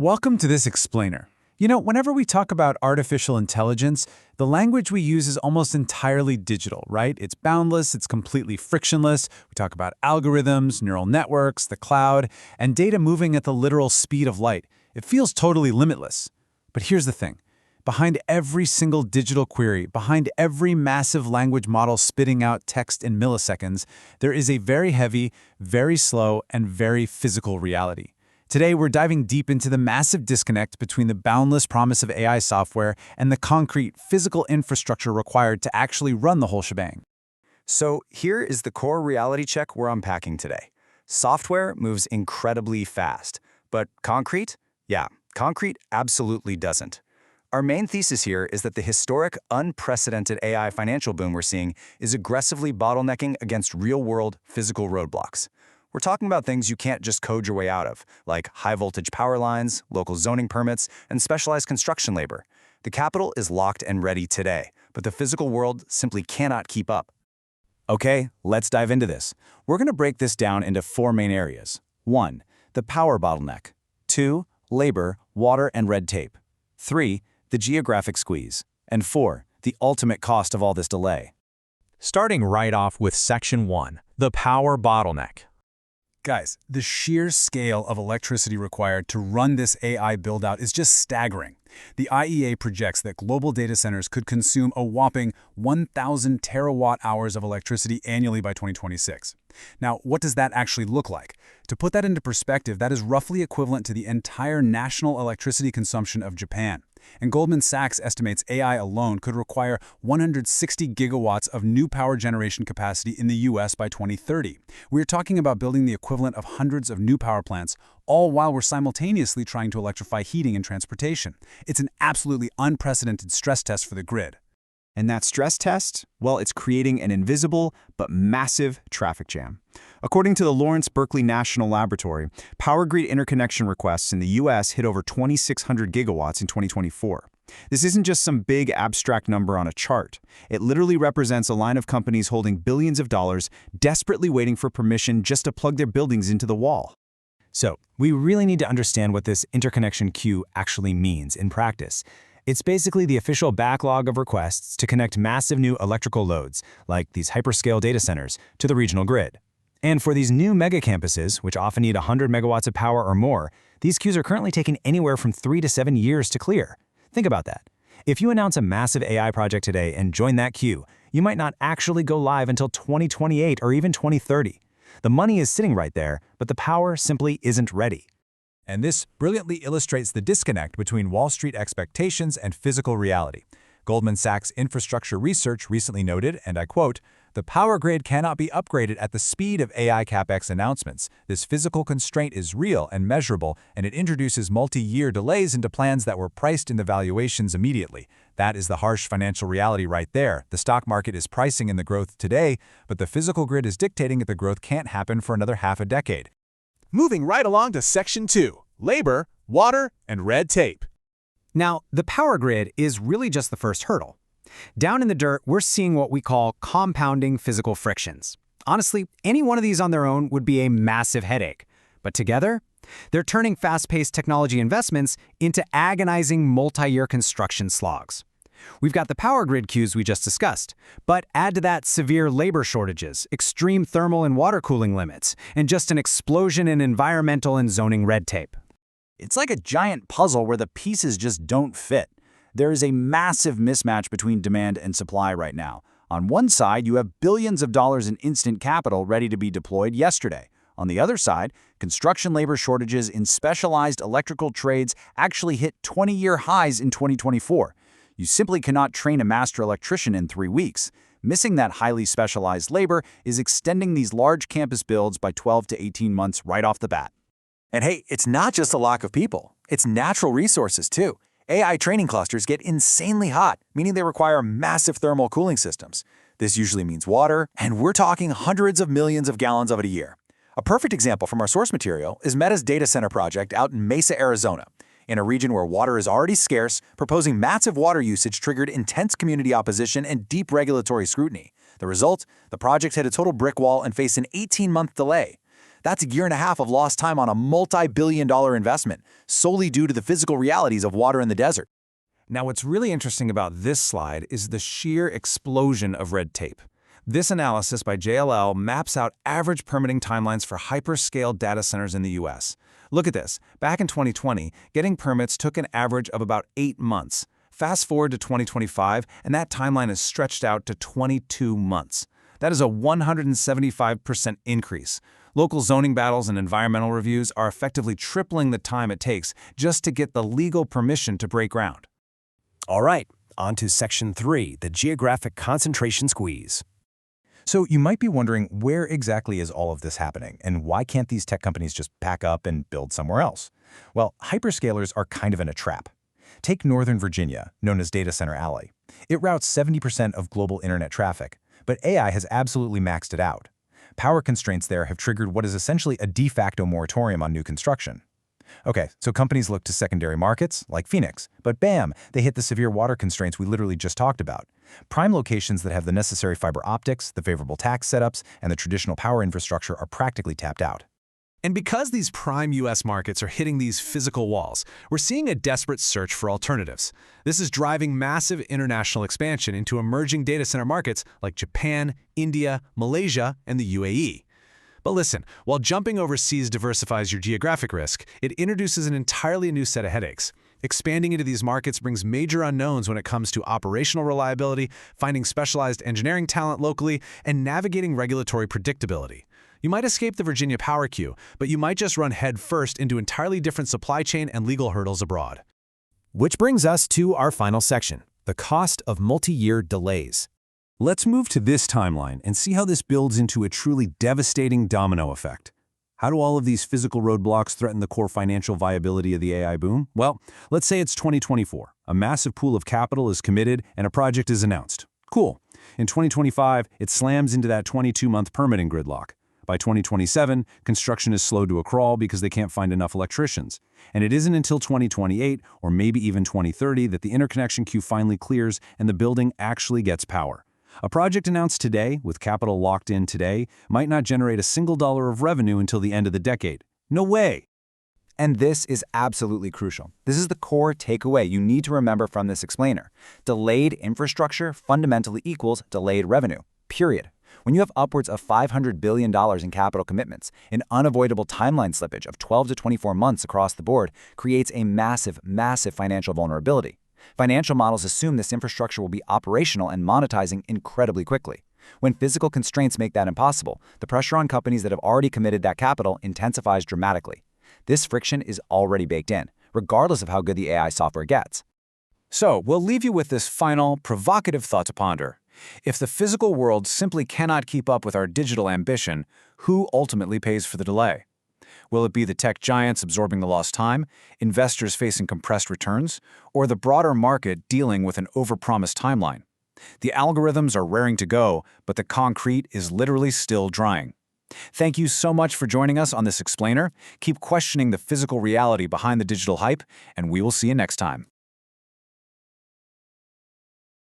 Welcome to this explainer. Whenever we talk about artificial intelligence, the language we use is almost entirely digital, right? It's boundless, it's completely frictionless. We talk about algorithms, neural networks, the cloud, and data moving at the literal speed of light. It feels totally limitless. But here's the thing. Behind every single digital query, behind every massive language model spitting out text in milliseconds, there is a very heavy, very slow, and very physical reality. Today, we're diving deep into the massive disconnect between the boundless promise of AI software and the concrete, physical infrastructure required to actually run the whole shebang. So here is the core reality check we're unpacking today. Software moves incredibly fast, but concrete? Yeah, concrete absolutely doesn't. Our main thesis here is that the historic, unprecedented AI financial boom we're seeing is aggressively bottlenecking against real-world physical roadblocks. We're talking about things you can't just code your way out of, like high-voltage power lines, local zoning permits, and specialized construction labor. The capital is locked and ready today, but the physical world simply cannot keep up. Okay, let's dive into this. We're going to break this down into four main areas. 1. The power bottleneck. 2. Labor, water, and red tape. 3. The geographic squeeze. And 4. The ultimate cost of all this delay. Starting right off with Section 1, the power bottleneck. Guys, the sheer scale of electricity required to run this AI build-out is just staggering. The IEA projects that global data centers could consume a whopping 1,000 terawatt-hours of electricity annually by 2026. Now, what does that actually look like? To put that into perspective, that is roughly equivalent to the entire national electricity consumption of Japan. And Goldman Sachs estimates AI alone could require 160 gigawatts of new power generation capacity in the US by 2030. We're talking about building the equivalent of hundreds of new power plants, all while we're simultaneously trying to electrify heating and transportation. It's an absolutely unprecedented stress test for the grid. And that stress test, well, it's creating an invisible but massive traffic jam. According to the Lawrence Berkeley National Laboratory, power grid interconnection requests in the U.S. hit over 2,600 gigawatts in 2024. This isn't just some big abstract number on a chart. It literally represents a line of companies holding billions of dollars, desperately waiting for permission just to plug their buildings into the wall. So, we really need to understand what this interconnection queue actually means in practice. It's basically the official backlog of requests to connect massive new electrical loads, like these hyperscale data centers, to the regional grid. And for these new mega campuses, which often need 100 megawatts of power or more, these queues are currently taking anywhere from 3 to 7 years to clear. Think about that. If you announce a massive AI project today and join that queue, you might not actually go live until 2028 or even 2030. The money is sitting right there, but the power simply isn't ready. And this brilliantly illustrates the disconnect between Wall Street expectations and physical reality. Goldman Sachs Infrastructure Research recently noted, and I quote, "The power grid cannot be upgraded at the speed of AI CapEx announcements. This physical constraint is real and measurable, and it introduces multi-year delays into plans that were priced in the valuations immediately. That is the harsh financial reality right there. The stock market is pricing in the growth today, but the physical grid is dictating that the growth can't happen for another half a decade." Moving right along to Section 2, labor, water, and red tape. Now, the power grid is really just the first hurdle. Down in the dirt, we're seeing what we call compounding physical frictions. Honestly, any one of these on their own would be a massive headache. But together, they're turning fast-paced technology investments into agonizing multi-year construction slogs. We've got the power grid queues we just discussed, but add to that severe labor shortages, extreme thermal and water cooling limits, and just an explosion in environmental and zoning red tape. It's like a giant puzzle where the pieces just don't fit. There is a massive mismatch between demand and supply right now. On one side, you have billions of dollars in instant capital ready to be deployed yesterday. On the other side, construction labor shortages in specialized electrical trades actually hit 20-year highs in 2024. You simply cannot train a master electrician in 3 weeks. Missing that highly specialized labor is extending these large campus builds by 12 to 18 months right off the bat. And hey, it's not just a lack of people. It's natural resources too. AI training clusters get insanely hot, meaning they require massive thermal cooling systems. This usually means water, and we're talking hundreds of millions of gallons of it a year. A perfect example from our source material is Meta's data center project out in Mesa, Arizona. In a region where water is already scarce, proposing massive water usage triggered intense community opposition and deep regulatory scrutiny. The result? The project hit a total brick wall and faced an 18-month delay. That's a year and a half of lost time on a multi-billion-dollar investment, solely due to the physical realities of water in the desert. Now, what's really interesting about this slide is the sheer explosion of red tape. This analysis by JLL maps out average permitting timelines for hyperscale data centers in the U.S. Look at this. Back in 2020, getting permits took an average of about 8 months. Fast forward to 2025, and that timeline is stretched out to 22 months. That is a 175% increase. Local zoning battles and environmental reviews are effectively tripling the time it takes just to get the legal permission to break ground. All right, on to Section 3, the geographic concentration squeeze. So you might be wondering, where exactly is all of this happening, and why can't these tech companies just pack up and build somewhere else? Well, hyperscalers are kind of in a trap. Take Northern Virginia, known as Data Center Alley. It routes 70% of global internet traffic, but AI has absolutely maxed it out. Power constraints there have triggered what is essentially a de facto moratorium on new construction. Okay, so companies look to secondary markets, like Phoenix, but bam, they hit the severe water constraints we literally just talked about. Prime locations that have the necessary fiber optics, the favorable tax setups, and the traditional power infrastructure are practically tapped out. And because these prime U.S. markets are hitting these physical walls, we're seeing a desperate search for alternatives. This is driving massive international expansion into emerging data center markets like Japan, India, Malaysia, and the UAE. But listen, while jumping overseas diversifies your geographic risk, it introduces an entirely new set of headaches. Expanding into these markets brings major unknowns when it comes to operational reliability, finding specialized engineering talent locally, and navigating regulatory predictability. You might escape the Virginia power queue, but you might just run headfirst into entirely different supply chain and legal hurdles abroad. Which brings us to our final section, the cost of multi-year delays. Let's move to this timeline and see how this builds into a truly devastating domino effect. How do all of these physical roadblocks threaten the core financial viability of the AI boom? Well, let's say it's 2024. A massive pool of capital is committed and a project is announced. Cool. In 2025, it slams into that 22-month permitting gridlock. By 2027, construction is slowed to a crawl because they can't find enough electricians. And it isn't until 2028, or maybe even 2030, that the interconnection queue finally clears and the building actually gets power. A project announced today, with capital locked in today, might not generate a single dollar of revenue until the end of the decade. No way! And this is absolutely crucial. This is the core takeaway you need to remember from this explainer. Delayed infrastructure fundamentally equals delayed revenue, period. When you have upwards of $500 billion in capital commitments, an unavoidable timeline slippage of 12 to 24 months across the board creates a massive, massive financial vulnerability. Financial models assume this infrastructure will be operational and monetizing incredibly quickly. When physical constraints make that impossible, the pressure on companies that have already committed that capital intensifies dramatically. This friction is already baked in, regardless of how good the AI software gets. So, we'll leave you with this final, provocative thought to ponder. If the physical world simply cannot keep up with our digital ambition, who ultimately pays for the delay? Will it be the tech giants absorbing the lost time, investors facing compressed returns, or the broader market dealing with an overpromised timeline? The algorithms are raring to go, but the concrete is literally still drying. Thank you so much for joining us on this explainer. Keep questioning the physical reality behind the digital hype, and we will see you next time.